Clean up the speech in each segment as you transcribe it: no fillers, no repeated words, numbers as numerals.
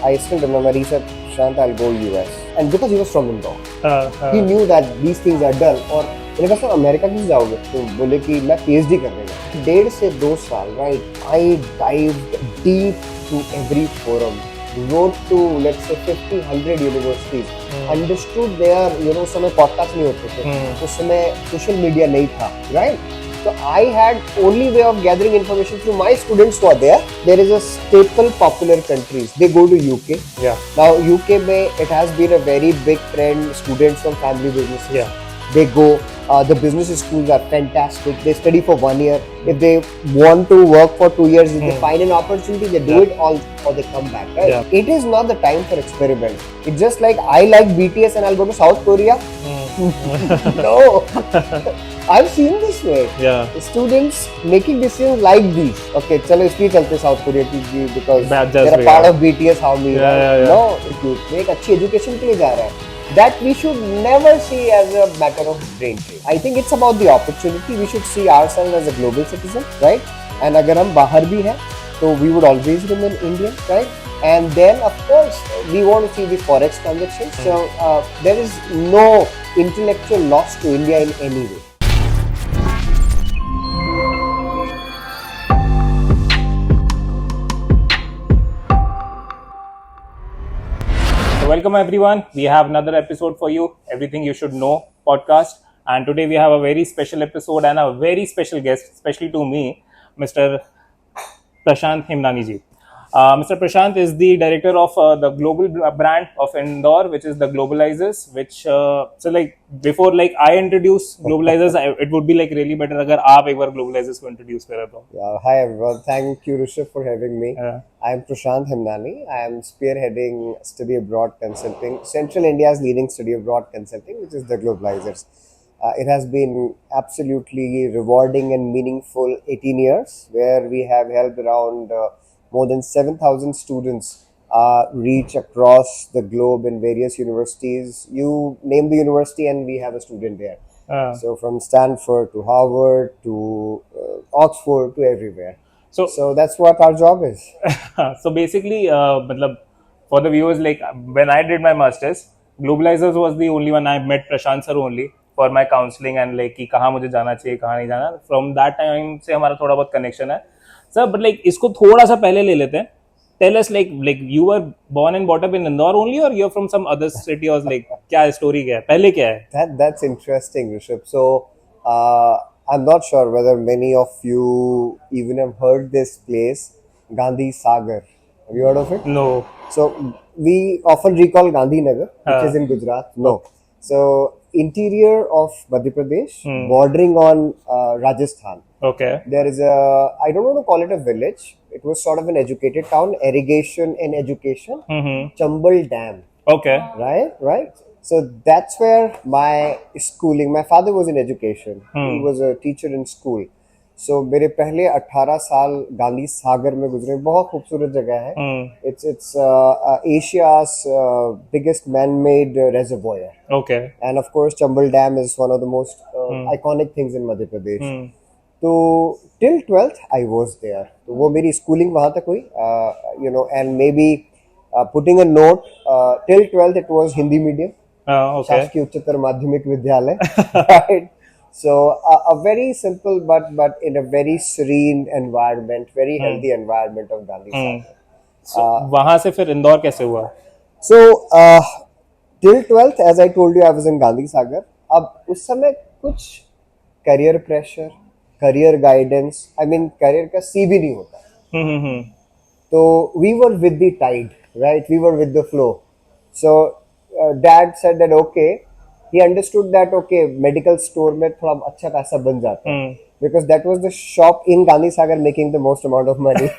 I still remember he said, Prashant, I'll go US. And because he was from Indore, he knew that these things are done. और मैंने कहा sir America क्यों जाओगे? तो बोले कि मैं PhD कर रहा हूँ. 1.5 से 2 साल, right? I dived deep to every forum. Wrote to let's say 50, 100 universities. Understood their, उस समय podcast नहीं होते थे. उस समय social media नहीं था, right? So I had only way of gathering information through my students who are there. There is a staple popular countries. They go to UK. Yeah. Now UK में it has been a very big trend. Students from family businesses. Yeah. They go. The business schools are fantastic. They study for 1 year. If they want to work for 2 years, if they find an opportunity, they do it all, or they come back. Right? Yeah. It is not the time for experiment. It's just like I like BTS and I'll go to South Korea. No. I've seen this way. Yeah. Students making decisions like these. Okay, चलो इसलिए चलते South Korea because Bad they're a part of BTS. How me? Yeah. No, एक अच्छी education के लिए जा रहा है. That we should never see as a matter of brain drain. I think it's about the opportunity. We should see ourselves as a global citizen, right? And अगर हम बाहर भी हैं, so we would always remain Indian, right? And then of course we want to see the forex transactions. So there is no intellectual loss to India in any way. Welcome everyone. We have another episode for you, Everything You Should Know podcast. And today we have a very special episode and a very special guest, especially to me, Mr. Prashant Hemnani ji. Mr. Prashant is the director of the global brand of Indore, which is the Globalizers. Which so like before like I introduce Globalizers, it would be like really better अगर आप एक बार Globalizers को introduce करें तो. Hi everyone. Thank you, Rishabh, for having me. I am Prashant Hemnani. I am spearheading study abroad consulting, Central India's leading study abroad consulting, which is the Globalizers. It has been absolutely rewarding and meaningful 18 years, where we have helped around more than 7,000 students reach across the globe in various universities. You name the university and we have a student there. So from Stanford to Harvard to Oxford to everywhere. So that's what our job is. So basically, for the viewers, like when I did my masters, Globalizers was the only one I met Prashant sir only for my counseling and like कि कहाँ मुझे जाना चाहिए कहाँ नहीं जाना. From that time से हमारा थोड़ा बहुत connection है. Sir, but like इसको थोड़ा सा पहले ले लेते हैं. Tell us like you were born and brought up in Indore only, or you're from some other city, or like क्या story क्या है? पहले क्या है? That's interesting, Rishabh. So I'm not sure whether many of you even have heard this place, Gandhi Sagar. Have you heard of it? No. So we often recall Gandhinagar, which is in Gujarat. No. So interior of Madhya Pradesh, bordering on Rajasthan. Okay. There is a, I don't want to call it a village. It was sort of an educated town, irrigation and education. Chambal Dam. Okay. Right. So that's where my schooling, my father was in education. He was a teacher in school. So मेरे पहले 18 साल गांधी सागर में गुजरे. बहुत खूबसूरत जगह है. It's Asia's biggest man-made reservoir. Okay. And of course, Chambal Dam is one of the most iconic things in Madhya Pradesh. So till 12th I was there. तो वो मेरी schooling वहाँ तक हुई. And maybe putting a note, till 12th it was Hindi medium. Okay. शासकीय उच्चतर माध्यमिक विद्यालय. Right. So a very simple but in a very serene environment, very healthy environment of Gandhi Sagar. So वहाँ से फिर इंदौर कैसे हुआ? So till 12th, as I told you, I was in Gandhi Sagar. अब उस समय कुछ career pressure, career guidance, I mean career का C भी नहीं होता. So we were with the tide, right? We were with the flow. So dad said that okay. He understood that okay, medical store में थोड़ा अच्छा पैसा बन जाता है, because that was the shop in Gandhi Sagar making the most amount of money.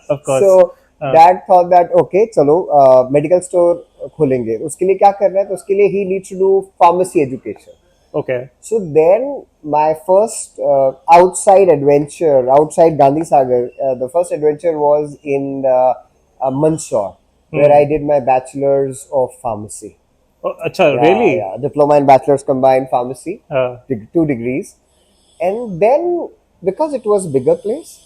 Of course. So dad thought that okay, चलो medical store खोलेंगे. उसके लिए क्या करना है? तो उसके लिए he needs to do pharmacy education. Okay. So then my first outside adventure outside Gandhi Sagar, the first adventure was in Mandsaur, where I did my bachelor's of pharmacy. Oh, achha, really? Yeah, diploma and bachelor's combined pharmacy, 2 degrees. And then because it was a bigger place,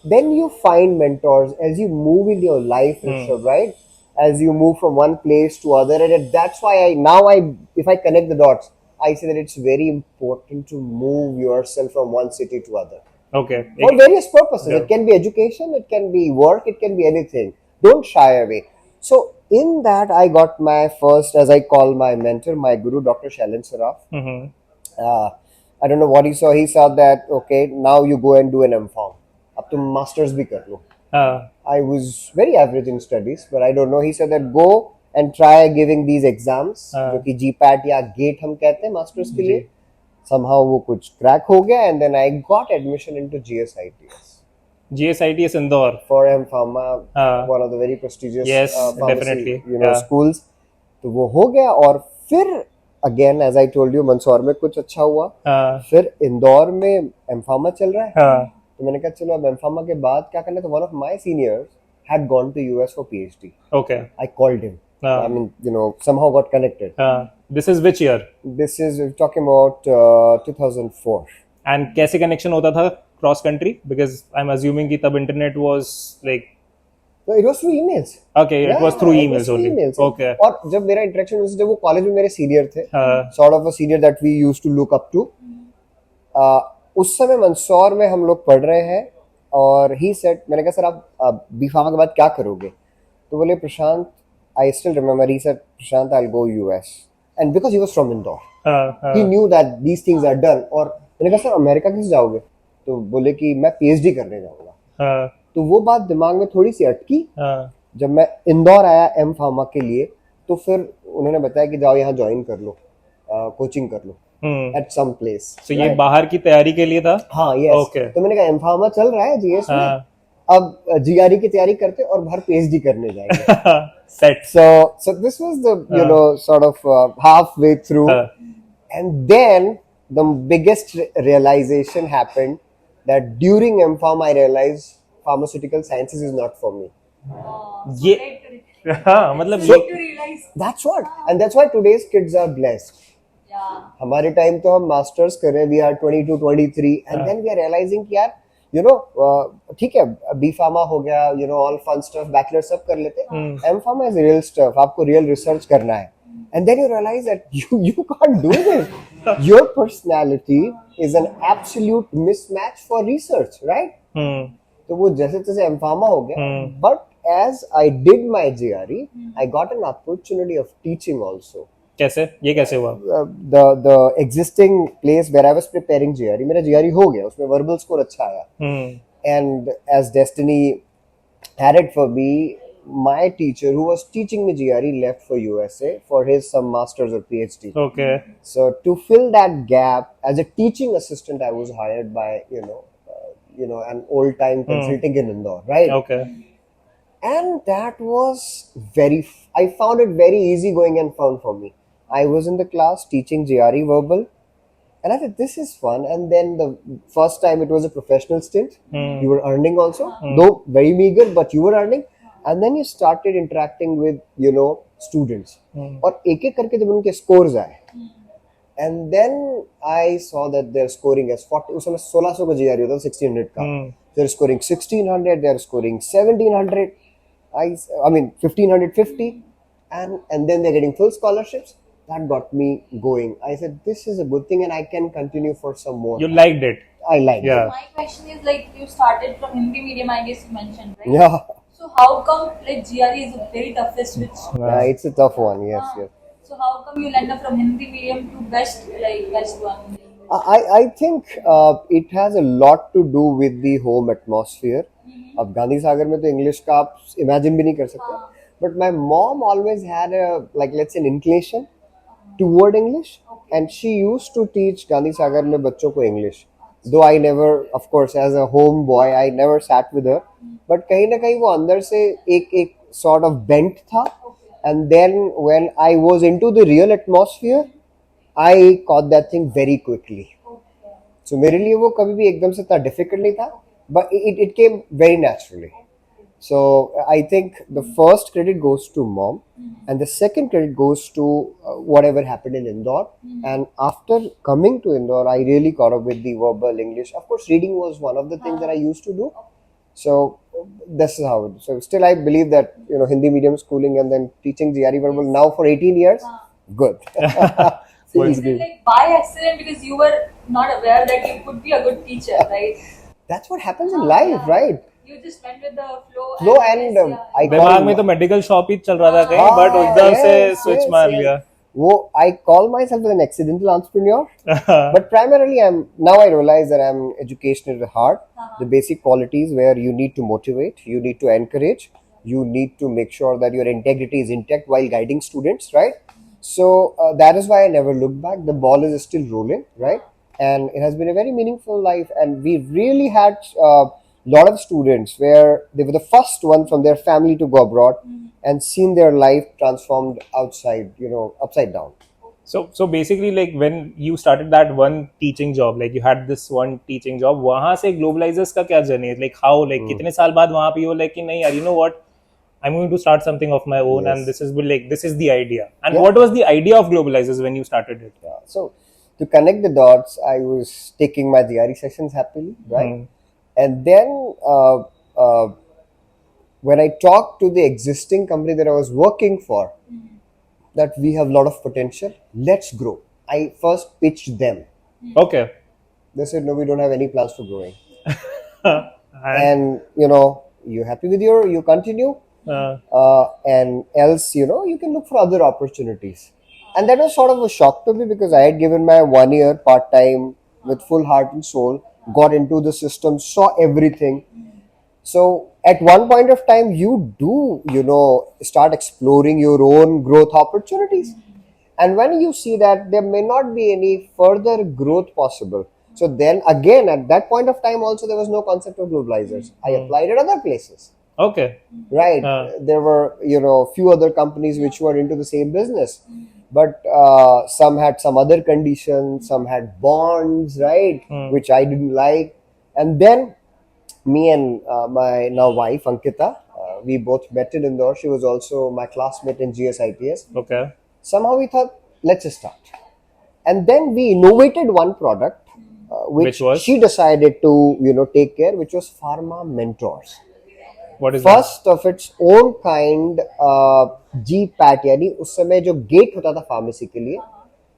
then you find mentors as you move in your life, Rishabh, right? As you move from one place to other, and that's why if I connect the dots, I say that it's very important to move yourself from one city to other Okay. for various purposes. Yeah. It can be education, it can be work, it can be anything. Don't shy away. So in that, I got my first, as I call my mentor, my guru, Dr. Shailen Saraf. uh, I don't know what he saw. He saw that, okay, now you go and do an M.Pharm. Up to masters bhi kar lo. I was very average in studies, but I don't know. He said that go and try giving these exams, जो कि GPAT या GATE हम कहते हैं masters के लिए. Somehow वो कुछ crack हो गया, and then I got admission into GSITS. GSITS Indore. For M.Pharma, one of the very prestigious Yes, pharmacy, definitely. schools. तो वो हो गया, और फिर again, as I told you, Mandsaur में कुछ अच्छा हुआ. फिर इंदौर में M.Pharma चल रहा है. तो मैंने कहा चलो अब M.Pharma के बाद क्या करना है. तो one of my seniors had gone to US for PhD. Okay. I called him. I mean, somehow got connected. This is which year? This is, we're talking about 2004. And कैसे connection होता था cross country? Because I'm assuming कि तब internet was like. No, it was through emails. Okay, it was through emails only. Okay. और जब मेरा interaction हुआ, जब वो कॉलेज में मेरे सीनियर थे, sort of a senior that we used to look up to. उस समय मंदसौर में हम लोग पढ़ रहे हैं, और he said, मैंने कहा सर आप B.Pharma के बाद क्या करोगे? तो बोले प्रशांत, I still remember, he said, Prashant, I'll go US. And because he was from Indore, he knew that these things are done. और मैंने कहा सर अमेरिका किस जाओगे? तो बोले कि मैं PhD करने जाऊंगा. तो वो बात दिमाग में थोड़ी सी अटकी. जब मैं इंदौर आया M.Pharma के लिए, तो फिर उन्होंने बताया कि जाओ यहाँ ज्वाइन कर लो, कोचिंग कर लो at some place. So ये बाहर की तैयारी के लिए था? हाँ, yes. Okay. तो मैंने कहा M.Pharma चल रहा है GS में, अब GRE की तैयारी करते और बाहर PhD करने जाएंगे. Set. So this was the sort of halfway through, and then the biggest realization happened that during M.Pharm I realized pharmaceutical sciences is not for me. ये हाँ मतलब So that's what, and that's why today's kids are blessed. हमारे time तो हम masters कर रहे हैं, we are 22, 23, and then we are realizing कि यार ठीक है, B.Pharma हो गया, all fun stuff, bachelor सब कर लेते हैं. M.Pharma is real stuff, आपको real research करना है. And then you realize that you can't do this. Your personality is an absolute mismatch for research, right? तो वो जैसे तैसे M.Pharma हो गया. But as I did my GRE, I got an opportunity of teaching also. कैसे? ये कैसे हुआ? The existing place where I was preparing GRE, मेरा GRE हो गया, उसमें verbal score अच्छा आया. And as destiny had it for me, my teacher who was teaching me GRE left for USA for his some masters or PhD. Okay. So to fill that gap, as a teaching assistant, I was hired by an old time consulting in Indore, right? Okay. And that was I found it very easy going and fun for me. I was in the class teaching GRE verbal, and I thought this is fun. And then the first time it was a professional stint. You were earning also, though very meager, but you were earning. And then you started interacting with students. और एक एक करके जब उनके scores आए, and then I saw that they're scoring as 40. उस समय 1600 का GRE होता था, 1600 का. They're scoring 1600. They're scoring 1700. I mean 1550, and then they're getting full scholarships. That got me going. I said, this is a good thing, and I can continue for some more. You liked it? I liked it. My question is, like, you started from Hindi medium, I guess you mentioned, right? Yeah. So how come, like, GRE is the very toughest, which... Yeah, it's a tough one, yes. So how come you end up from Hindi medium to best one? I think it has a lot to do with the home atmosphere. अब गांधी सागर में तो English का आप imagine भी नहीं कर सकते. But my mom always had let's say an inclination toward English, and she used to teach Gandhi Sagar में बच्चों को English. Though I never, of course, as a home boy, I never sat with her. But कहीं ना कहीं वो अंदर से एक sort of bent था. And then when I was into the real atmosphere, I caught that thing very quickly. So मेरे लिए वो कभी भी एकदम से इतना difficult नहीं था. But it came very naturally. So I think the first credit goes to mom, and the second credit goes to whatever happened in Indore. And after coming to Indore, I really caught up with the verbal English. Of course, reading was one of the things that I used to do. So this is how it is. So still I believe that Hindi medium schooling and then teaching GRE verbal now for 18 years, good. Is it like by accident because you were not aware that you could be a good teacher, right? That's what happens in life, right? You just went with the flow. Flow and I दिमाग में तो medical shop ही चल रहा था कहीं, but एकदम से switch मार लिया. वो I call myself as an accidental entrepreneur, but primarily now I realize that I'm educational at heart. The basic qualities where you need to motivate, you need to encourage, you need to make sure that your integrity is intact while guiding students, right? So that is why I never look back. The ball is still rolling, right? And it has been a very meaningful life, and we've really had lot of students where they were the first one from their family to go abroad and seen their life transformed upside down. So basically, like when you started that one teaching job, like you had this one teaching job, वहाँ से Globalizers का क्या journey है? Like how, like कितने साल बाद वहाँ पे हो, like कि नहीं यार, you know what, I'm going to start something of my own, and this is the idea. And what was the idea of Globalizers when you started it? Yeah. So to connect the dots, I was taking my GRE sessions happily, right? And then when I talked to the existing company that I was working for, that we have a lot of potential, let's grow. I first pitched them. Okay. They said, no, we don't have any plans for growing. And you happy with you continue. And else, you can look for other opportunities. And that was sort of a shock to me because I had given my 1 year part-time with full heart and soul, got into the system, saw everything. So at one point of time, you do, start exploring your own growth opportunities. And when you see that there may not be any further growth possible, so then again, at that point of time also, there was no concept of Globalizers. I applied at other places. Okay. Right. There were, few other companies which were into the same business. But some had some other conditions, some had bonds, right, which I didn't like. And then me and my now wife, Ankita, we both met in Indore. She was also my classmate in GSITS. Okay. Somehow we thought, let's just start. And then we innovated one product, which was? She decided to, take care, which was Pharma Mentors. What is First of its own kind GPAT, यानी उस समय जो gate होता था pharmacy के लिए,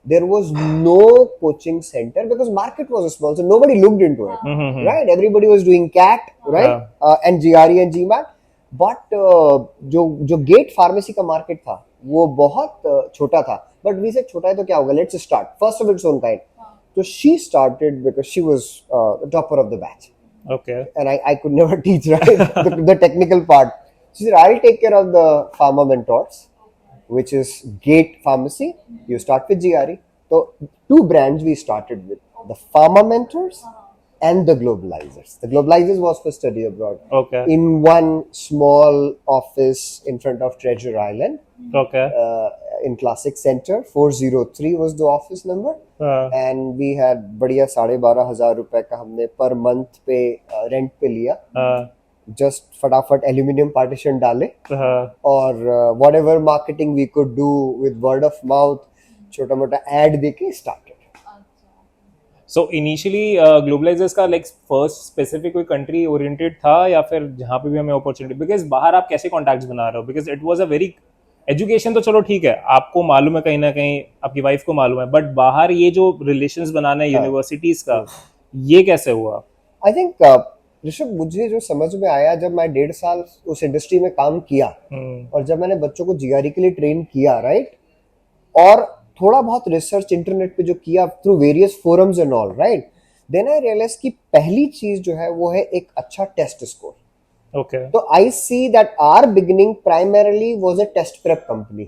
there was no coaching center because market was small, so nobody looked into it, right? Everybody was doing CAT, right? And GRE and GMAT, but जो gate pharmacy का मार्केट था वो बहुत छोटा था. But we said छोटा है तो क्या होगा? Let's start. First of its own kind. So she started because she was the topper of the batch. Okay. And I could never teach, right? the technical part. She said, I'll take care of the Pharma Mentors, which is Gate Pharmacy. You start with GRE. So, two brands we started with, the Pharma Mentors and the Globalizers. The Globalizers was for study abroad. Okay. In one small office in front of Treasure Island. Okay. In Classic Center, 403 was the office number. And we had बढ़िया 12,500 रुपए का हमने per month पे rent पे लिया. Just फटाफट aluminium partition डाले और whatever marketing we could do with word of mouth, छोटा मोटा ad देके started. So initially Globalizers का like first specific कोई country oriented था या फिर जहाँ पे भी हमें opportunity, because बाहर आप कैसे contacts बना रहे हो, because it was a very education तो चलो ठीक है, आपको मालूम है, कहीं ना कहीं आपकी वाइफ को मालूम है, बट बाहर ये जो रिलेशंस बनाना है यूनिवर्सिटीज का, ये कैसे हुआ? आई थिंक ऋषभ, मुझे जो समझ में आया जब मैं 1.5 साल उस इंडस्ट्री में काम किया और जब मैंने बच्चों को जीआरई के लिए ट्रेन किया, राइट, और थोड़ा बहुत रिसर्च इंटरनेट पे जो किया through various forums and all, right, then I realise कि पहली चीज जो है वो है एक अच्छा टेस्ट स्कोर. Okay. तो I see that our beginning primarily was a test prep company.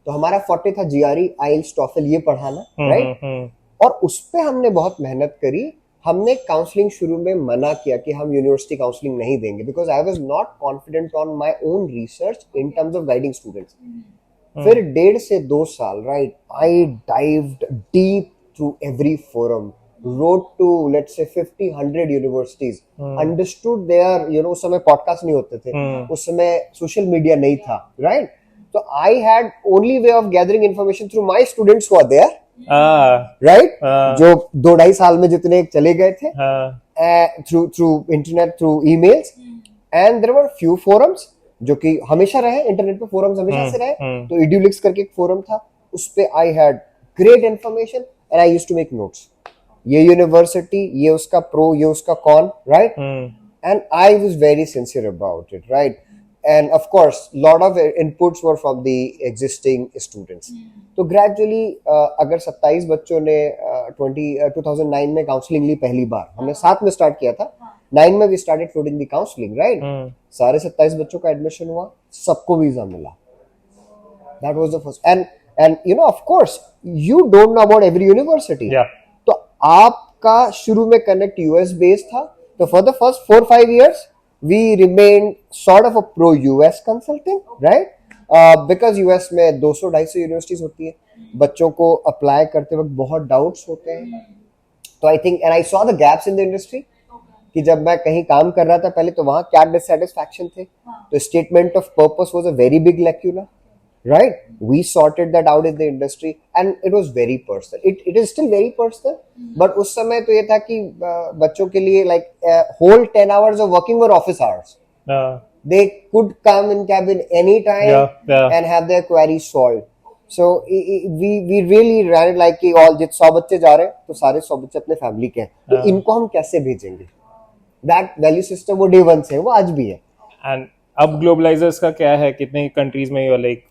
तो हमारा 40 था GRE, IELTS, TOEFL ये पढ़ाना, right? और उस पे हमने बहुत मेहनत करी. हमने काउंसलिंग शुरू में मना किया कि हम यूनिवर्सिटी काउंसलिंग नहीं देंगे because I was not confident on my own research in terms of guiding students. फिर 1.5 से 2 साल, right, I dived deep through every forum. wrote to let's say 50-100 universities, understood their, उस समय पॉडकास्ट नहीं होते थे, उस समय सोशल मीडिया नहीं था, राइट? तो I had only way of gathering information through my students who are there, right? जो 2-2.5 साल में जितने चले गए थे, through internet, through emails, and there were few forums जो कि हमेशा रहे, इंटरनेट पे फोरम्स हमेशा से रहे, तो edulix करके एक फोरम था, उस पे I had great information and I used to make notes. ये यूनिवर्सिटी, ये उसका प्रो, ये उसका con, right? And I was very sincere about it, right? And of course, lot of inputs were from the existing students. तो gradually, अगर 27 बच्चों ने 2009 में काउंसलिंग ली पहली बार, हमने 7 में स्टार्ट किया था, 9 में we started floating the counseling, right? सारे 27 बच्चों का एडमिशन हुआ, सबको वीजा मिला. That was the first. And of course, you don't know about every university. Yeah. तो आपका शुरू में कनेक्ट यूएस बेस्ड था, तो for the first 4-5 years we remained sort of a pro US consulting, right? Because US में 200-250 universities होती है, बच्चों को अप्लाई करते वक्त बहुत डाउट्स होते हैं, तो I think and I saw the gaps in the industry कि जब मैं कहीं काम कर रहा था पहले, तो वहां क्या डिससैटिस्फैक्शन थे, तो statement of purpose was a very big lacuna, right? We sorted that out in the industry and it was very personal. It is still very personal, but उस समय तो ये था कि बच्चों के लिए like whole 10 hours of working were office hours. They could come in cabin anytime and have their queries solved. So we really ran it like कि all जित 100 बच्चे जा रहे हैं तो सारे 100 बच्चे अपने फैमिली के हैं, तो इनको हम कैसे भेजेंगे? That value system वो day one से है, वो आज भी है. And अब ग्लोबलाइजर्स का क्या है, कितने कंट्रीज में यू लाइक?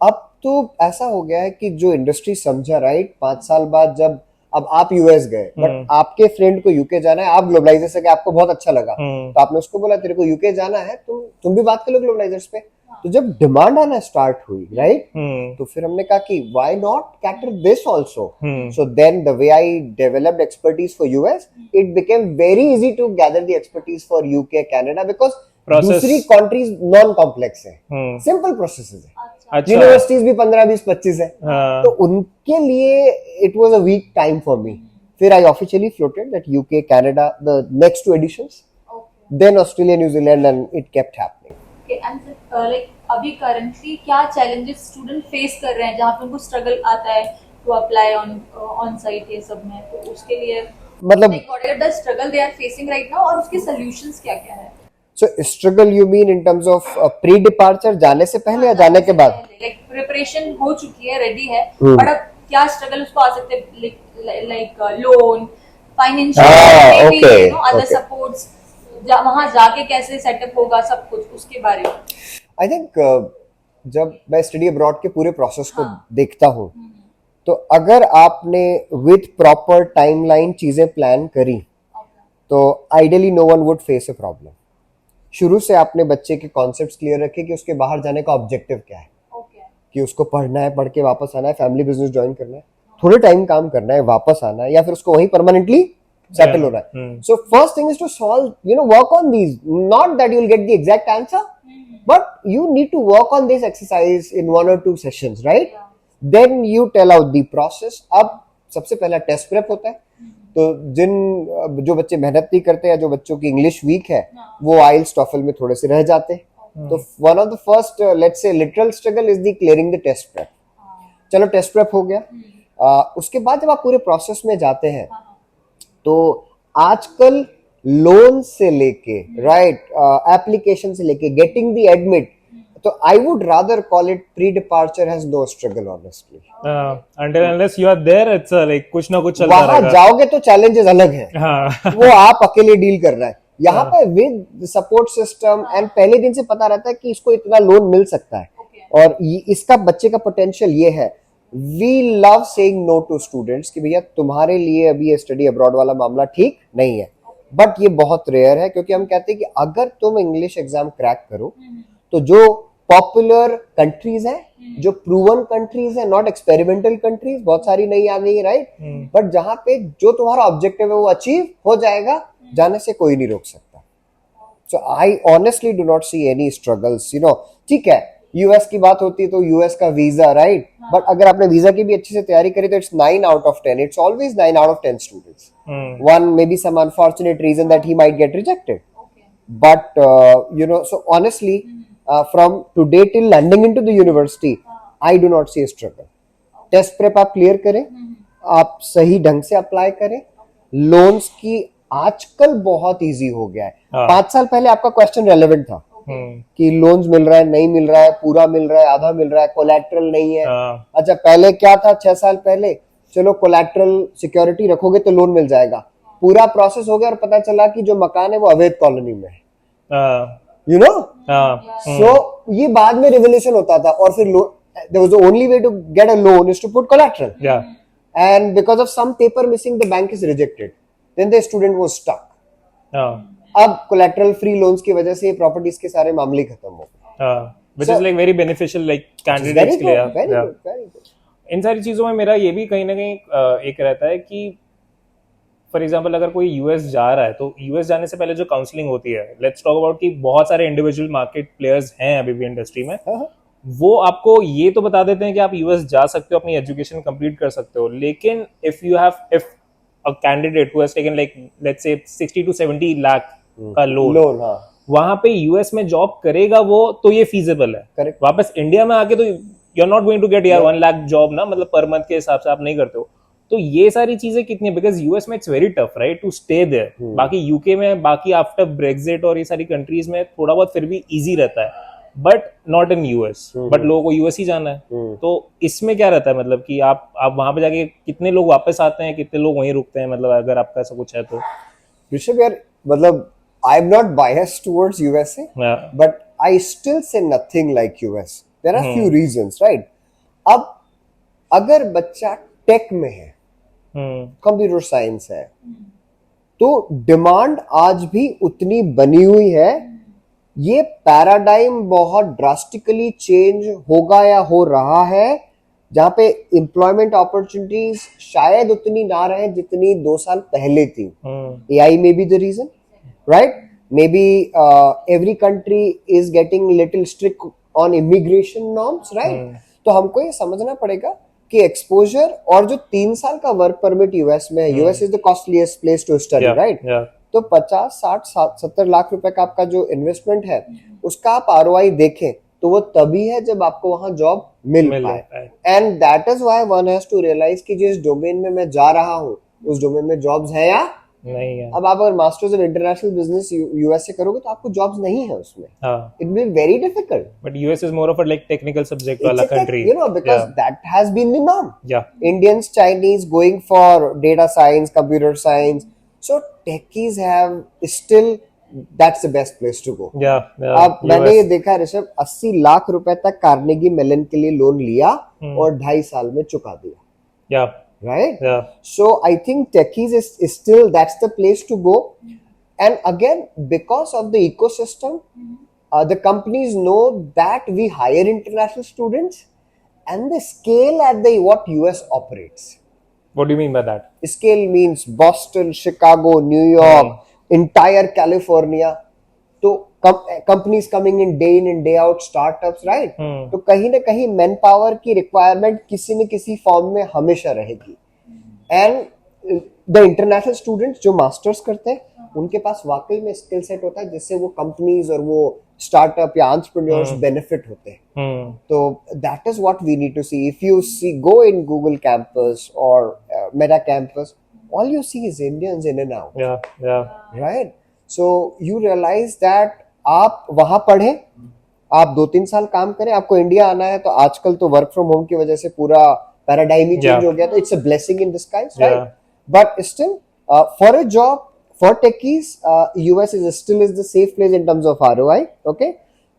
अब तो ऐसा हो गया है कि जो इंडस्ट्री समझा, राइट, 5 साल बाद जब अब आप यूएस गए, बट आपके फ्रेंड को यूके जाना है, आप ग्लोबलाइजर से गए, आपको बहुत अच्छा लगा, तो आपने उसको बोला तेरे को यूके जाना है, तुम भी बात कर लो ग्लोबलाइजर्स पे. तो जब डिमांड आना स्टार्ट हुई, राइट, तो फिर हमने कहा कि why not cater this also. So then the way I developed expertise for US, it became very easy to gather the expertise for UK, Canada, because दूसरी कंट्रीज नॉन कॉम्प्लेक्स है, simple processes है. Universities भी 15, 20, 25 है, तो उनके लिए it was a week time for me. फिर I officially floated that UK, Canada, the next 2 editions, then Australia, New Zealand, and it kept happening. Okay, and like अभी currently क्या चैलेंजेस स्टूडेंट फेस कर रहे हैं जहां पे उनको स्ट्रगल आता है टू अप्लाई ऑन साइट ये सब में, तो उसके लिए मतलब what are the struggle they are facing right now और उसके सॉल्यूशंस क्या क्या है? So struggle you mean in terms of pre-departure, जाने से पहले या जाने के बाद? Like preparation हो चुकी है, ready है, but अब क्या struggle उसको आ सकते हैं, like loan, financial, maybe other supports, वहाँ जाके कैसे सेटअप होगा, सब कुछ उसके बारे में. I think जब मैं स्टडी अब्रॉड के पूरे प्रोसेस को देखता हूँ, तो अगर आपने विद प्रॉपर टाइमलाइन चीजें प्लान करी, तो ideally no one would face a problem. शुरू से आपने बच्चे के कॉन्सेप्ट्स क्लियर रखे कि उसके बाहर जाने का ऑब्जेक्टिव क्या है, कि उसको पढ़ना है, पढ़ के वापस आना है, फैमिली बिजनेस ज्वाइन करना है, थोड़े टाइम काम करना है, वापस आना है, या फिर उसको वहीं परमानेंटली सेटल होना है. So first thing is to solve, work on these, not that you will get the exact answer, but you need to work on this exercise in 1 or 2 sessions, right? Then you tell out the process. अब सबसे पहला test prep होता है, तो जो बच्चे मेहनत नहीं करते या जो बच्चों की इंग्लिश वीक है, वो आइल्स टॉफल में थोड़े से रह जाते हैं. तो one of the first let's say literal struggle is the clearing the test prep. चलो टेस्ट प्रेप हो गया, उसके बाद जब आप पूरे प्रोसेस में जाते हैं, तो आजकल लोन से लेके, राइट, एप्लीकेशन से लेके गेटिंग द एडमिट, तो I would rather call it pre-departure has no struggle, honestly. Until unless you are there, it's like कुछ ना कुछ चलता रहेगा. वहां जाओगे तो challenges अलग हैं, वो आप अकेले डील कर रहे हैं. यहाँ पे विद सपोर्ट सिस्टम एंड पहले दिन से पता रहता है कि इसको इतना लोन मिल सकता है, और इसका बच्चे का पोटेंशियल ये है. We love saying no to students कि भैया तुम्हारे लिए अभी ये स्टडी अब्रॉड वाला मामला ठीक नहीं है, बट ये बहुत रेयर है, क्योंकि हम कहते हैं कि अगर तुम इंग्लिश एग्जाम क्रैक करो, तो जो पॉपुलर कंट्रीज हैं, जो प्रूवन कंट्रीज हैं, नॉट एक्सपेरिमेंटल कंट्रीज, बहुत सारी नहीं आ गई, राइट, बट जहां पे जो तुम्हारा ऑब्जेक्टिव है वो अचीव हो जाएगा, जाने से कोई नहीं रोक सकता. So I honestly do not see any struggles. ठीक है, यूएस की बात होती है तो यूएस का वीजा, राइट? बट अगर आपने वीजा की भी अच्छे से तैयारी करी तो it's 9 out of 10. It's always 9 out of 10 students. One maybe some unfortunate reason that he might get rejected. Okay. But so honestly, from today till landing into the university, I do not see a struggle. Test prep आप clear करें, आप सही ढंग से apply करें. Loans की आजकल बहुत इजी हो गया है. 5 साल पहले आपका क्वेश्चन रेलेवेंट था कि लोन्स मिल रहा है, नहीं मिल रहा है, पूरा मिल रहा है, आधा मिल रहा है, कोलैटरल नहीं है. अच्छा, पहले क्या था 6 साल पहले? चलो कोलैटरल सिक्योरिटी रखोगे तो लोन मिल जाएगा. पूरा प्रोसेस हो गया और पता चला कि जो मकान है वो अवैध कॉलोनी में है. यू नो, सो ये बाद में रिवोल्यूशन होता था. और फिर there was the only way to get a loan is to put collateral. Yeah. And because of some paper missing, the bank is rejected. Then the student was stuck. अब collateral free loans की वजह से properties के सारे मामले खत्म हो गए. Which is like very beneficial like candidates के लिए. Very good. इन सारी चीजों में मेरा ये भी कहीं ना कहीं एक रहता है कि फॉर एग्जाम्पल अगर कोई यूएस जा रहा है तो यूएस जाने से पहले जो काउंसलिंग होती है, लेट्स टॉक अबाउट कि बहुत सारे इंडिविजुअल मार्केट प्लेयर्स हैं अभी भी इंडस्ट्री में. वो आपको ये तो बता देते हैं कि आप यूएस जा सकते हो, अपनी एजुकेशन कंप्लीट कर सकते हो, लेकिन if a candidate who has taken like let's say 60 to 70 lakh का लोन, वहां पे यूएस में जॉब करेगा वो तो ये फीजिबल है. Correct. वापस इंडिया में आके तो you are not going to get यार 1 लाख जॉब ना, मतलब पर मंथ के हिसाब से आप नहीं करते हो. तो ये सारी चीजें कितनी है, बिकॉज यूएस में it's very tough right to stay there. बाकी यूके में, बाकी आफ्टर ब्रेक्सिट और ये सारी कंट्रीज में थोड़ा बहुत फिर भी इजी रहता है, but not in US. But लोगों को यूएस ही जाना है. तो इसमें क्या रहता है, मतलब कि आप वहां पे जाके कितने लोग वापस आते हैं, कितने लोग वहीं रुकते हैं, मतलब अगर आपका ऐसा कुछ है तो? ऋषभ यार, मतलब I am not biased towards USA, but I still say nothing like US. There are few reasons, right? अब अगर बच्चा टेक में है, कंप्यूटर साइंस है, तो डिमांड आज भी उतनी बनी हुई है. ये पैराडाइम बहुत ड्रास्टिकली चेंज होगा या हो रहा है, जहां पे एम्प्लॉयमेंट अपॉर्चुनिटीज शायद उतनी ना रहे जितनी 2 साल पहले थी. एआई में be the reason, right? Maybe every country is getting little strict on immigration norms, right? तो हमको ये समझना पड़ेगा कि एक्सपोजर और जो 3 साल का वर्क परमिट यूएस में है, US is the costliest place to study, right? तो 50, 60, 70 लाख रुपए का आपका जो इन्वेस्टमेंट है, उसका आप आरओआई देखें तो वो तभी है जब आपको वहां जॉब मिल पाए. And that is why one has to realise कि जिस डोमेन में मैं जा रहा हूँ उस डोमेन में जॉब्स है या नहीं है. अब आप अगर masters of international business US से करोगे तो आपको जॉब्स नहीं है उसमें. It will be very difficult. But US is more of a like technical subject वाला country, you know, because that has been the norm. Indians, Chinese going for data science, computer science. So techies have still, that's the best place to go. अब मैंने ये देखा ऋषभ, 80 लाख रुपए तक Carnegie Mellon के लिए loan लिया और 2.5 साल में चुका दिया. Right? So I think techies is still, that's the place to go. And again, because of the ecosystem, the companies know that we hire international students and they scale at the what US operates. What do you mean by that? Scale means Boston, Chicago, New York, entire California. तो companies coming in day out, startups, right? तो कहीं ना कहीं man power की requirement किसी न किसी form में हमेशा रहेगी. एंड द इंटरनेशनल स्टूडेंट्स जो मास्टर्स करते हैं, उनके पास वाकई में स्किल सेट होता है जिससे वो कंपनीज और वो स्टार्टअप या एंटरप्रेन्योर्स बेनिफिट होते हैं. तो that is what we need to see. If you see go in Google campus और Meta campus, all you see is Indians in and out. Right? So you realize that आप वहां पढ़े, आप 2-3 साल काम करें, आपको इंडिया आना है तो आजकल तो वर्क फ्रॉम होम की वजह से पूरा पैराडाइम ही चेंज हो गया. तो it's a blessing in disguise, right? But still for a job, for techies, US is still the safe place in terms of ROI. Okay,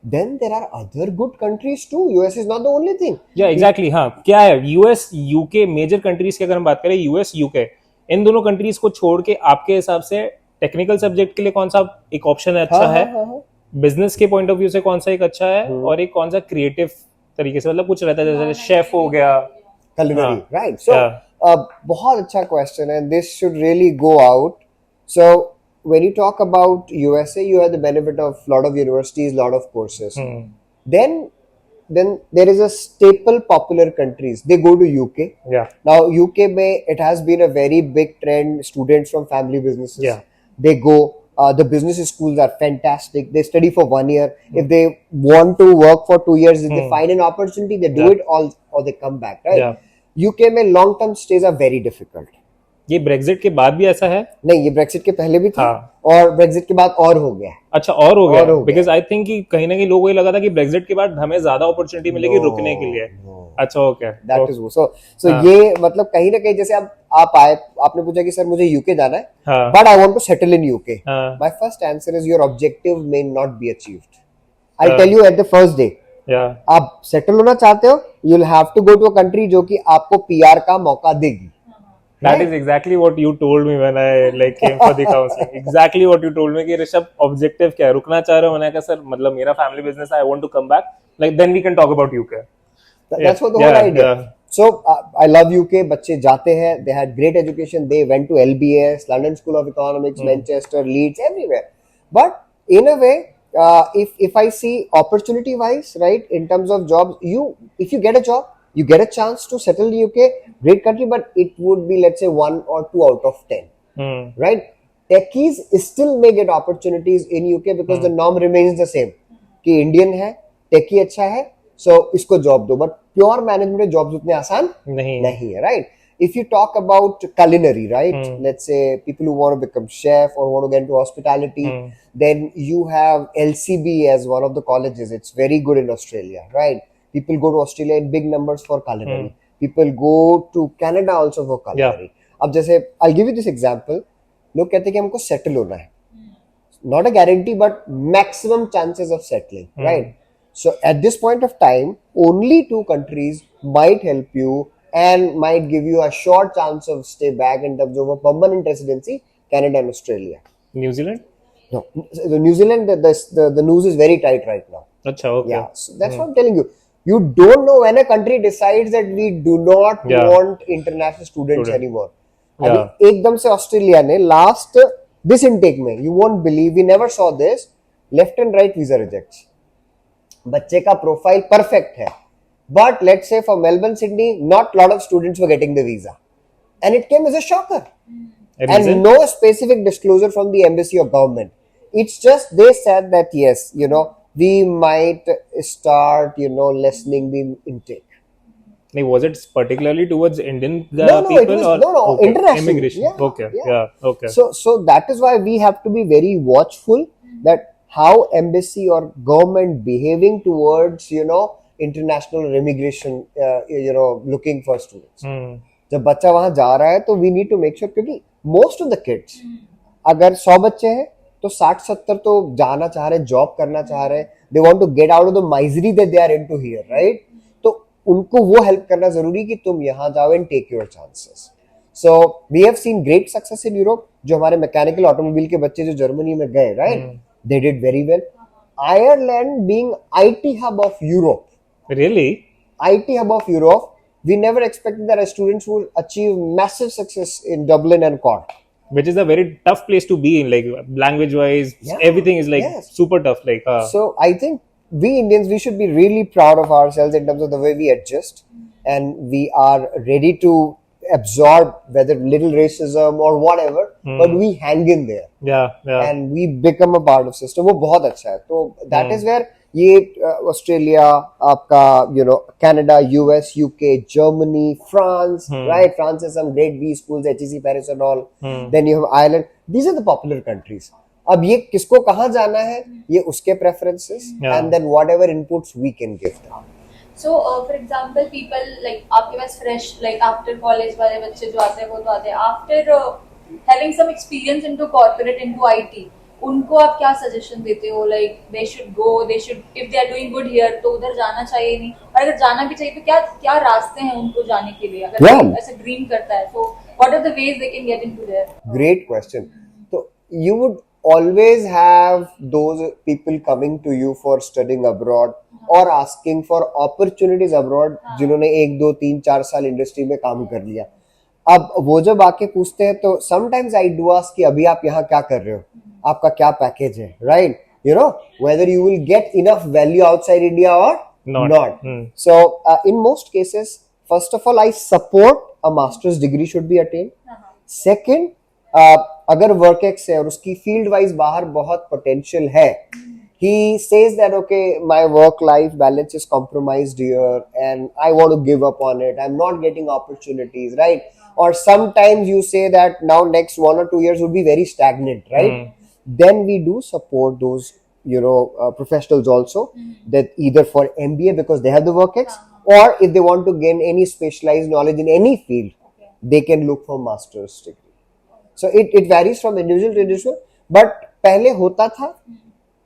then there are other good countries too. US is not the only thing. Yeah, exactly. हाँ, क्या है US, UK, major countries की अगर हम बात करें, US, UK, इन दोनों countries को छोड़ के आपके हिसाब से टेक्निकल सब्जेक्ट के लिए कौन सा एक ऑप्शन अच्छा है? बिजनेस के पॉइंट ऑफ व्यू से कौन सा एक अच्छा है, और एक कौन सा क्रिएटिव तरीके से, मतलब कुछ रहता है जैसे शेफ हो गया, culinary, right? So बहुत अच्छा क्वेश्चन है. This should really go out. So when you talk about USA, you have the benefit of lot of universities, lot of courses. Then then there is a staple popular countries. They go to UK. Yeah. Now UK में it has been a very big trend. Students from family businesses. Yeah. They go. The business schools are fantastic. They study for 1 year. If they want to work for 2 years, if they find an opportunity, they do it all, or they come back. Right? Yeah. UK में long term stays are very difficult. ये Brexit के बाद भी ऐसा है? नहीं, ये Brexit के पहले भी था, हाँ. और ब्रेक्सिट के बाद और हो गया. अच्छा, और हो गया. बिकॉज आई थिंक कि कहीं ना कहीं लोगों को ये लगा था कि ब्रेक्जिट के बाद हमें ज्यादा अपॉर्चुनिटी मिलेगी रुकने के लिए. अच्छा, ओके. दैट इज सो ये मतलब कहीं ना कहीं जैसे आप आए, आपने पूछा कि सर मुझे यूके जाना है, but I want to settle in UK. My first answer is your objective may not be achieved. I tell you at the first day. आप सेटल होना चाहते हो, you will have to go to a country जो कि आपको PR का मौका देगी. That is exactly what you told me when I came for the counseling. Exactly what you told me कि ऋषभ objective क्या है, रुकना चाह रहे हो? मैंने कहा सर मतलब मेरा family business है, I want to come back. Then we can talk about UK. That's what the whole idea. Yeah. So I love UK. बच्चे जाते हैं. They had great education. They went to LBS, London School of Economics, Manchester, Leeds, everywhere. But in a way, if I see opportunity wise, right, in terms of jobs, if you get a job, you get a chance to settle in UK, great country, but it would be, let's say, 1 or 2 out of 10. Right? Techies still may get opportunities in UK because the norm remains the same. कि Indian है, techie अच्छा है, so इसको job दो. But pure management jobs उतने आसान नहीं है, right? If you talk about culinary, right? Let's say people who want to become chef or want to get into hospitality, then you have LCB as one of the colleges. It's very good in Australia, right? People go to Australia in big numbers for culinary. People go to Canada also for culinary. अब जैसे I'll give you this example. लोग कहते हैं कि हमको settle होना है. Not a guarantee, but maximum chances of settling, right? So at this point of time, only 2 countries might help you and might give you a short chance of stay back in terms of a permanent residency: Canada and Australia. New Zealand? No, the New Zealand, the news is very tight right now. अच्छा, okay. Yeah, so that's what I'm telling you. You don't know when a country decides that we do not want international students anymore. अभी एकदम से Australia ने last this intake में, you won't believe, we never saw this, left and right visa rejects. बच्चे का profile perfect है, but let's say for Melbourne, Sydney, not lot of students were getting the visa, and it came as a shocker. And no specific disclosure from the embassy or government. It's just they said that yes, we might start, lessening the intake. Was it particularly towards Indian people? It was, okay. International Immigration. Yeah. Okay. So that is why we have to be very watchful that how embassy or government behaving towards, international immigration, looking for students. जब बच्चा वहां जा रहा है तो we need to make sure, क्योंकि most of the kids, अगर 100 बच्चे हैं तो 60-70 तो जाना चाह रहे, जॉब करना चाह रहे, they want to get out of the misery that they are into here, right? तो उनको वो हेल्प करना जरूरी कि तुम यहां जाओ and take your chances. So we have seen great success in Europe. जो हमारे मैकेनिकल ऑटोमोबाइल के बच्चे जो जर्मनी में गए, right, they did very well. Ireland being IT hub of Europe, really IT hub of Europe, we never expected that our students would achieve massive success in Dublin and Cork. Which is a very tough place to be in, language wise, everything is super tough. So I think we Indians, we should be really proud of ourselves in terms of the way we adjust, and we are ready to absorb whether little racism or whatever, but we hang in there. Yeah. And we become a part of system. वो बहुत अच्छा है. तो that is where ये Australia, आपका Canada, US, UK, Germany, France, right? France has some great B schools, HEC Paris and all. Then you have Ireland. These are the popular countries. अब ये किसको कहाँ जाना है, ये उसके preferences, and then whatever inputs we can give them. So for example, people आपके पास fresh after college वाले बच्चे जो आते हैं वो तो आते हैं after having some experience into corporate, into IT. उनको आप क्या सजेशन देते हो? they should go, if they are doing good here तो उधर जाना चाहिए नहीं, और अगर जाना भी चाहिए तो क्या रास्ते हैं उनको जाने के लिए, अगर ऐसे ड्रीम करता है तो what are the ways they can get into there? Great question. So you would always have those people coming to you for studying abroad or asking for opportunities abroad, जिन्होंने 1, 2, 3, 4 साल इंडस्ट्री में काम कर लिया. अब वो जब आके पूछते हैं तो sometimes I do ask कि अभी आप यहाँ क्या कर रहे हो, आपका क्या पैकेज है, right? Whether you will get enough value outside India और Not. So in most cases, first of all, I support a master's degree should be attained. Second, अगर वर्क एक्स है और उसकी फील्ड वाइज बाहर बहुत potential है, he says that okay, my work life balance is compromised here and I want to give up on it, I'm not getting opportunities, right? Or sometimes you say that now next 1 or 2 years would be very stagnant, right? Then we do support those professionals also, that either for MBA because they have the work ex, or if they want to gain any specialized knowledge in any field, they can look for master's degree. So it varies from individual to individual, but पहले होता था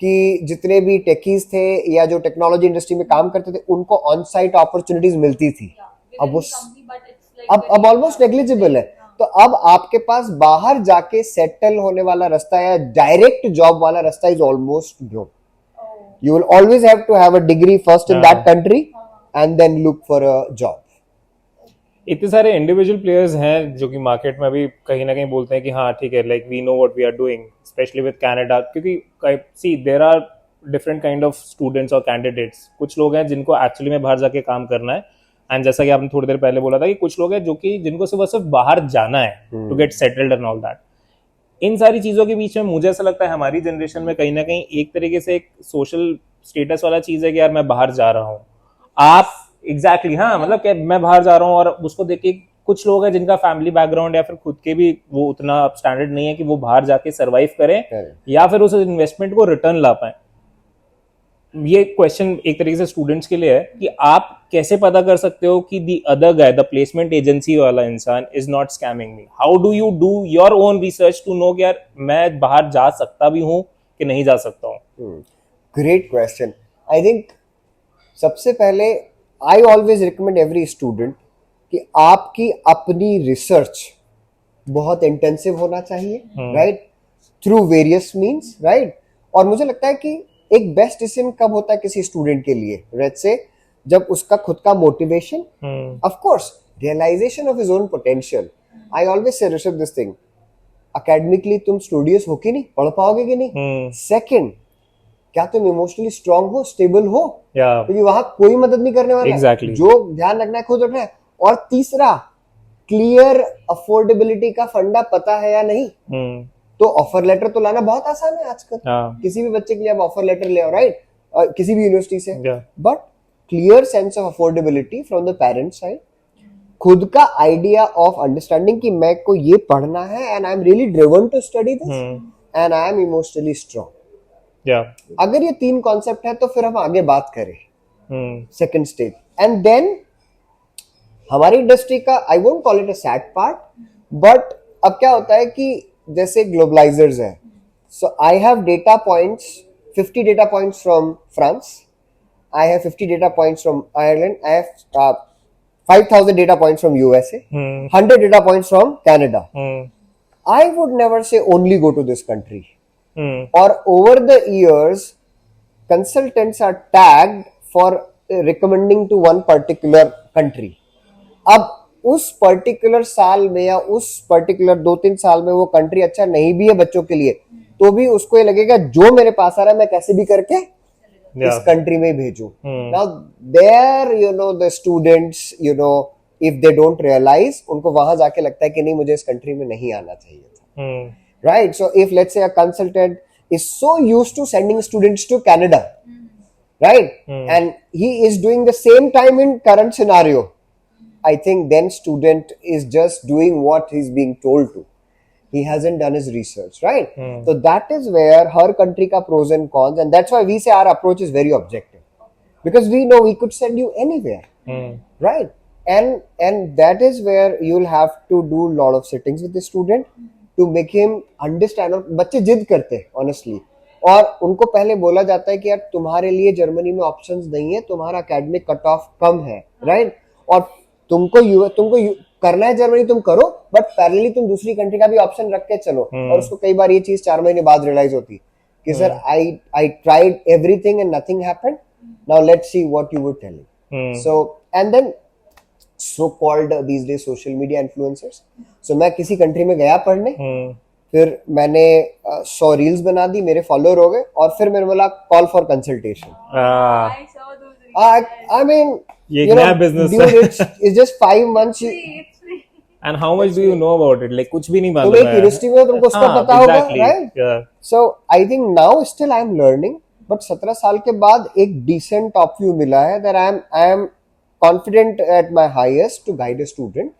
कि जितने भी techies थे या जो technology industry में काम करते थे उनको ऑन साइट अपॉर्चुनिटीज मिलती थी, अब वो अब ऑलमोस्ट नेग्लिजिबल है. तो अब आपके पास बाहर जाके सेटल होने वाला रास्ता या डायरेक्ट जॉब वाला रास्ता is almost grown. You will always have to have a degree first in that country and then look for a job. इतने सारे इंडिविजुअल प्लेयर्स हैं जो कि मार्केट में अभी कहीं ना कहीं बोलते हैं कि हाँ ठीक है, like we know what we are doing, specially with Canada, क्योंकि see there are different kind of students और कैंडिडेट्स. कुछ लोग हैं जिनको एक्चुअली में बाहर जाके काम करना है, एंड जैसा कि आपने थोड़ी देर पहले बोला था कि कुछ लोग हैं जो कि जिनको सिर्फ बाहर जाना है to get settled and all that. इन सारी चीजों के बीच में मुझे ऐसा लगता है हमारी जनरेशन में कहीं ना कहीं एक तरीके से एक सोशल स्टेटस वाला चीज है कि यार मैं बाहर जा रहा हूँ. आप एग्जैक्टली हाँ, मतलब कि मैं बाहर जा रहा हूँ और उसको देख के कुछ लोग हैं जिनका फैमिली बैकग्राउंड या फिर खुद के भी वो उतना स्टैंडर्ड नहीं है कि वो बाहर जाके सरवाइव करें या फिर उस इन्वेस्टमेंट को रिटर्न ला पाए. ये क्वेश्चन एक तरीके से स्टूडेंट्स के लिए है कि आप कैसे पता कर सकते हो कि the other guy, the placement agency वाला इंसान is not scamming me. How do you do your own research to know कि यार मैं बाहर जा सकता भी हूँ कि नहीं जा सकता हूँ? Great question. आई थिंक सबसे पहले I always recommend every student कि आपकी अपनी रिसर्च बहुत इंटेंसिव होना चाहिए, right, through various means, right. और मुझे लगता है कि एक बेस्ट डिसीजन कब होता है किसी स्टूडेंट के लिए, लेट्स से जब उसका खुद का motivation, of course realisation of his own potential. I always say Rishabh this thing, academically तुम स्टूडियस हो कि नहीं, पढ़ पाओगे कि नहीं. सेकंड, क्या तुम इमोशनली स्ट्रांग हो, स्टेबल हो, क्योंकि वहां कोई मदद नहीं करने वाला exactly. जो ध्यान रखना है खुद रखना है. और तीसरा, क्लियर अफोर्डेबिलिटी का फंडा पता है या नहीं. तो ऑफर लेटर तो लाना बहुत आसान है आजकल, किसी भी बच्चे के लिए आप ऑफर लेटर ले आओ, राइट, किसी भी यूनिवर्सिटी से. But clear sense of affordability from the parents side, खुद का आइडिया ऑफ अंडरस्टैंडिंग कि मैं को ये पढ़ना है and I am really driven to study this and I am emotionally strong. अगर ये 3 कॉन्सेप्ट है तो फिर हम आगे बात करें सेकंड स्टेज. एंड देन हमारी इंडस्ट्री का, I won't call it a sad part, but अब क्या होता है कि जैसे ग्लोबलाइजर्स है, so I have data points, 50 data points from France, I have 50 data points from Ireland, I have 5000 data points from USA, 100 data points from Canada. I would never say only go to this country. Or over the years, consultants are tagged for recommending to one particular country. अब उस particular साल में या उस particular 2-3 साल में वो country अच्छा नहीं भी है बच्चों के लिए, तो भी उसको ये लगेगा जो मेरे पास आ रहा है मैं कैसे भी करके इस कंट्री में भेजूं. Now there the students if they don't realize, उनको वहां जाके लगता है कि नहीं मुझे इस कंट्री में नहीं आना चाहिए था, right. So if let's say a consultant is so used to sending students to Canada, right, and he is doing the same time in current scenario, I think then student is just doing what he's being told to. He hasn't done his research, right? So that is where her country ka pros and cons, and that's why we say our approach is very objective, because we know we could send you anywhere, right? And that is where you'll have to do a lot of sittings with the student to make him understand. और बच्चे जिद करते हैं honestly, और उनको पहले बोला जाता है कि यार तुम्हारे लिए जर्मनी में ऑप्शंस नहीं है, तुम्हारा एकेडमिक कट ऑफ कम है, राइट, और तुमको करना है जर्मनी तुम करो, बट पैरेलली तुम दूसरी कंट्री का भी ऑप्शन रख के चलो. और उसको कई बार ये चीज 4 महीने बाद रियलाइज होती कि sir I tried everything and nothing happened, now let's see what you were telling. So and then so called these days social media influencers. सो मैं किसी कंट्री में गया पढ़ने, फिर मैंने 100 रील्स बना दी, मेरे फॉलोअर हो गए, और फिर मैंने बोला call for consultation. I mean, ये एक you know, नया business dude, है. it's just 5 months. It's free. And how much do you know about it? Like कुछ भी नहीं तुम मालूम एक है. यूनिवर्सिटी में हो, तुमको उसका हाँ, पता होगा, exactly. right? Yeah. So I think now still I am learning, but 17 साल के बाद एक decent top view मिला है that I am confident at my highest to guide a student.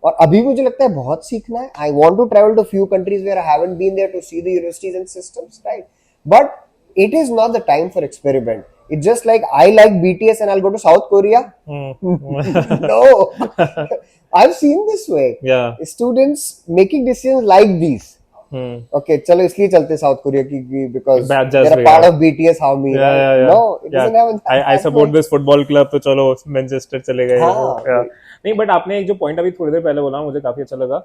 और अभी मुझे लगता है बहुत सीखना है. I want to travel to few countries where I haven't been there to see the universities and systems, right? But it is not the time for experiment. It's just like I like BTS and I'll go to South Korea. No, I've seen this way. Yeah. Students making decisions like these. Okay, चलो इसलिए चलते South Korea की because Bad jazz they're a part of BTS. How me? Yeah, right? yeah, yeah. No, it doesn't happen. I support this football club, तो चलो Manchester चले गए. हाँ. Yeah. नहीं, बट आपने एक जो पॉइंट अभी थोड़ी देर पहले बोला मुझे काफी अच्छा लगा.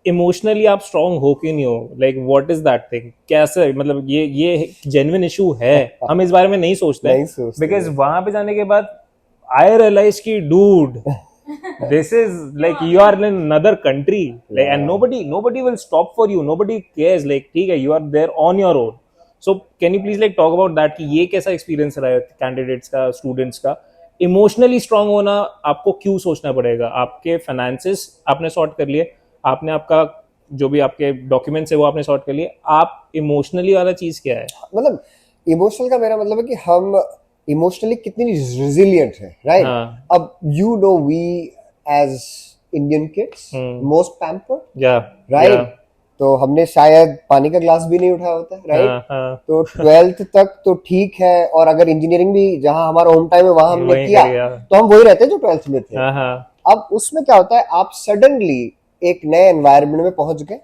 इमोशनली आप स्ट्रांग हो कि नहीं हो, like what is that thing, कैसे, मतलब ये जेन्युइन इशू है, हम इस बारे में नहीं सोचते बिकॉज वहां पे जाने के बाद आई रियलाइज की dude this is like you are in another country, like, and nobody will stop for you, nobody cares, like ठीक है, you are there on your own. So can you please like talk about that कि ये कैसा experience रहा है candidates का, students का. Emotionally strong होना आपको क्यों सोचना पड़ेगा? आपके फाइनेंसेस आपने सॉर्ट कर लिए, आपने आपका जो भी आपके डॉक्यूमेंट्स है वो आपने सॉर्ट कर लिए, आप इमोशनली वाला चीज क्या है? मतलब इमोशनल का मेरा मतलब है कि हम इमोशनली कितनी रिजिलियंट है, राइट? अब you know we as Indian kids most pampered, right? तो हमने शायद पानी का ग्लास भी नहीं उठाया होता, राइट? तो 12th तक तो ठीक है, और अगर इंजीनियरिंग भी जहां हमारा होम टाइम है वहां हमने किया तो हम वही रहते हैं जो 12th में थे. अब उसमें क्या होता है, आप सडनली एक नए एनवायरनमेंट में पहुंच गए.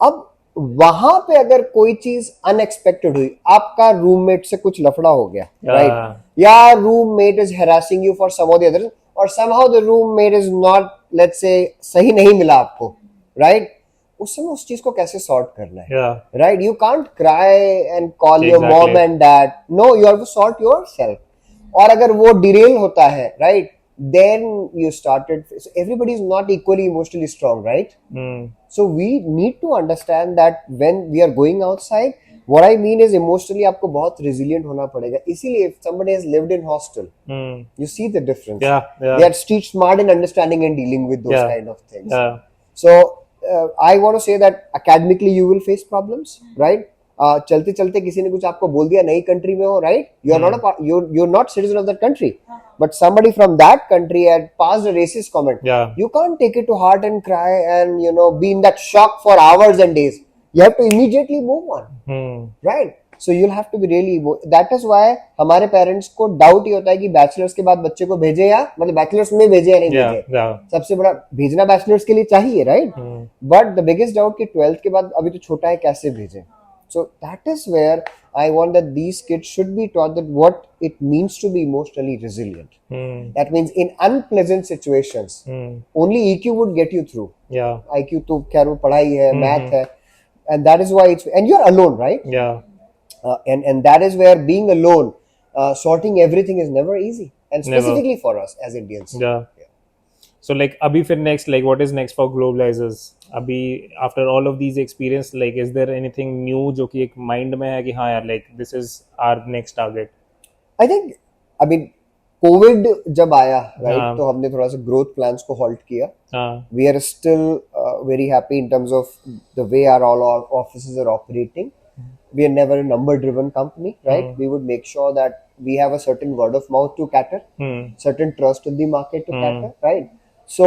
अब वहां पे अगर कोई चीज अनएक्सपेक्टेड हुई, आपका रूममेट से कुछ लफड़ा हो गया, राइट? या roommate is harassing you for some of the other, और somehow the roommate is not, let's say सही नहीं मिला आपको, राइट? उस समय उस चीज को कैसे सॉर्ट करना है, right? You can't cry and call your mom and dad, no, you have to sort yourself. और अगर वो डिरेल होता है, right, then you started, so everybody is not equally emotionally strong, right? So we need to understand that when we are going outside, what I mean is emotionally आपको बहुत resilient होना पड़ेगा. इसीलिए if somebody has lived in hostel, you see the difference. They are street smart in understanding and dealing with those kind of things. So I want to say that academically you will face problems, right? चलते चलते किसी ने कुछ आपको बोल दिया, नई country में हो, right? you're not citizen of that country, but somebody from that country had passed a racist comment. You can't take it to heart and cry and be in that shock for hours and days. You have to immediately move on, right? So you'll have to be really, that is why हमारे parents को doubt ही होता है कि bachelors के बाद बच्चे को भेजे, या मतलब बैचलर्स में भेजे या नहीं भेजे. सबसे बड़ा भेजना बैचलर्स के लिए चाहिए, right? But the biggest doubt कि 12th के बाद अभी तो छोटा है, कैसे भेजे? So that is where I want that these kids should be taught that what it means to be emotionally resilient. That means in unpleasant situations, only EQ would get you through. IQ तो क्या वो पढ़ाई है, math है, and that is why it's, and you're alone, right? And that is where being alone, sorting everything is never easy, and specifically for us as Indians. So like अभी फिर next, like what is next for Globalizers? अभी after all of these experience, like is there anything new जो कि एक mind में है कि हाँ यार, like this is our next target? I think, I mean, COVID जब आया, right, तो हमने थोड़ा सा growth plans को halt किया. We are still very happy in terms of the way all our offices are operating. We are never a number-driven company, right? We would make sure that we have a certain word of mouth to cater, certain trust in the market to cater, right? So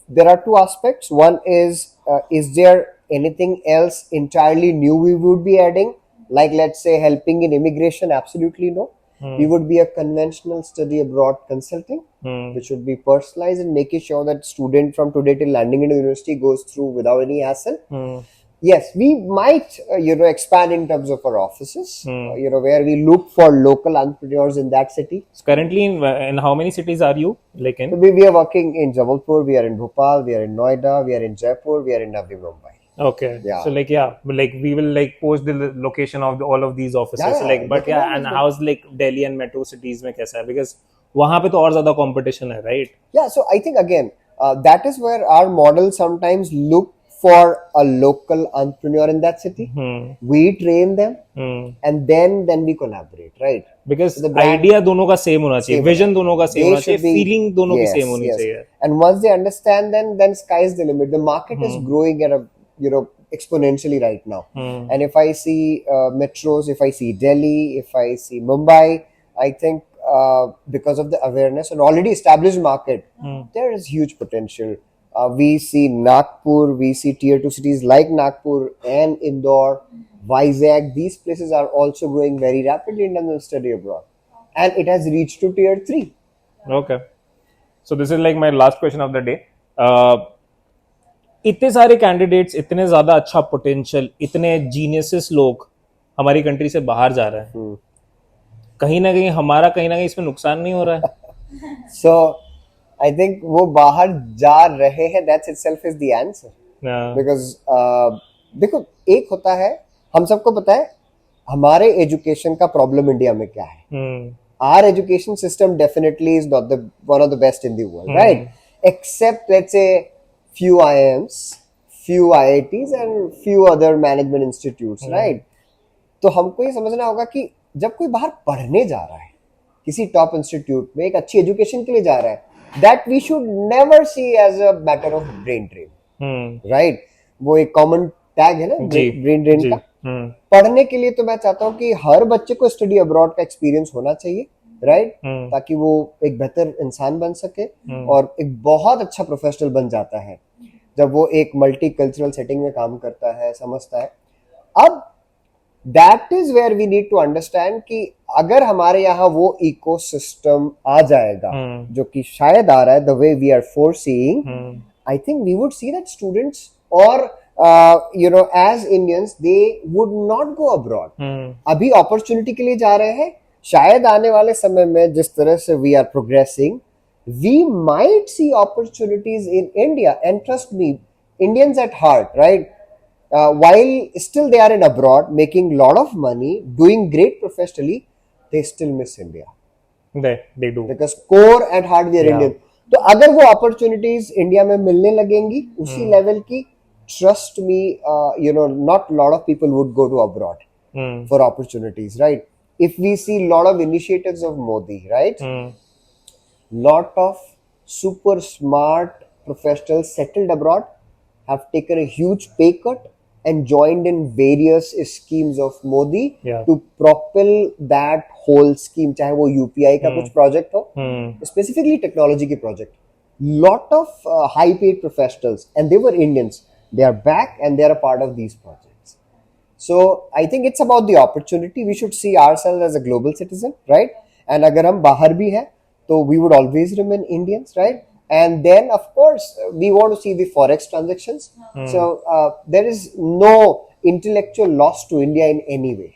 there are two aspects. One is there anything else entirely new we would be adding? Like, let's say, helping in immigration? Absolutely no. We would be a conventional study abroad consulting, which would be personalized and making sure that student from today till landing in university goes through without any hassle. Yes, we might, expand in terms of our offices, where we look for local entrepreneurs in that city. So currently, in how many cities are you? Like in? So we are working in Jabalpur, we are in Bhopal, we are in Noida, we are in Jaipur, we are in Navi Mumbai. Okay. Yeah. So like we will like post the location of all of these offices. And how's like Delhi and metro cities में कैसा है? Because वहाँ पे तो और ज़्यादा competition है, right? Yeah. So I think again, that is where our model sometimes look for a local entrepreneur in that city. We train them, and then we collaborate, right? Because So the brand idea दोनों का same होना चाहिए, same vision दोनों का same they होना चाहिए, should be feeling दोनों की yes, सेम होनी yes. चाहिए. And once they understand, then sky's the limit. The market is growing at a exponentially right now. And if I see metros, if I see Delhi, if I see Mumbai, I think because of the awareness and already established market, there is huge potential. We see Nagpur, we see tier 2 cities like Nagpur and Indore, Vizag. These places are also growing very rapidly in terms of study abroad, and it has reached to tier 3. Okay. So this is like my last question of the day. इतने सारे candidates, इतने ज्यादा अच्छा potential, इतने geniuses लोग हमारी country से बाहर जा रहे हैं, कहीं ना कहीं इसमें नुकसान नहीं हो रहा है? So I think वो बाहर जा रहे हैं, that's itself is the answer. Because देखो, एक होता है, हम सबको पता है हमारे एजुकेशन का प्रॉब्लम इंडिया में क्या है. Our education system definitely is not one of the best in the world, right? Except, let's say, few IIMs, few IITs and few other management institutes, right? तो हमको ये समझना होगा कि जब कोई बाहर पढ़ने जा रहा है किसी टॉप इंस्टीट्यूट में, एक अच्छी एजुकेशन के लिए जा रहा है, that we should never see as a matter of brain drain, right? वो एक कॉमन टैग है ना, ब्रेन ड्रेन का. पढ़ने के लिए तो मैं चाहता हूँ कि हर बच्चे को स्टडी अब्रॉड का एक्सपीरियंस होना चाहिए, राइट? ताकि वो एक बेहतर इंसान बन सके और एक बहुत अच्छा प्रोफेशनल बन जाता है जब वो एक मल्टी कल्चरल सेटिंग में काम करता है, समझता है. अब that is where we need to understand कि अगर हमारे यहाँ वो इकोसिस्टम आ जाएगा जो कि शायद आ रहा है, the way we are foreseeing, I think we would see that students और as Indians, they would not go abroad. अभी अपॉर्चुनिटी के लिए जा रहे हैं, शायद आने वाले समय में जिस तरह से we are progressing, we might see opportunities in India. And trust me, Indians at heart, right? While still they are in abroad, making lot of money, doing great professionally, they still miss India. They do. Because core at heart we are Indian. तो अगर वो opportunities India में मिलने लगेंगी उसी level की, trust me, not a lot of people would go to abroad for opportunities, right? If we see a lot of initiatives of Modi, right? Lot of super smart professionals settled abroad have taken a huge pay cut and joined in various schemes of Modi to propel that whole scheme, चाहे वो UPI का कुछ project हो, specifically technology की project. Lot of high paid professionals, and they were Indians. They are back and they are a part of these projects. So I think it's about the opportunity. We should see ourselves as a global citizen, right? And अगर हम बाहर भी हैं, तो we would always remain Indians, right? And then of course we want to see the forex transactions. So there is no intellectual loss to India in any way.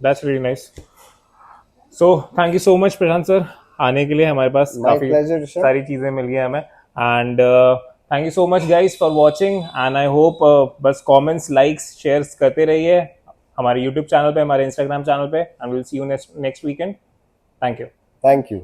That's really nice. So thank you so much, Prashant sir. आने के लिए हमारे पास काफी सारी चीजें मिल गई हमें. And thank you so much guys for watching, and I hope बस comments, likes, shares करते रहिए हमारे YouTube चैनल पे, हमारे Instagram चैनल पे, and we'll see you next weekend. Thank you.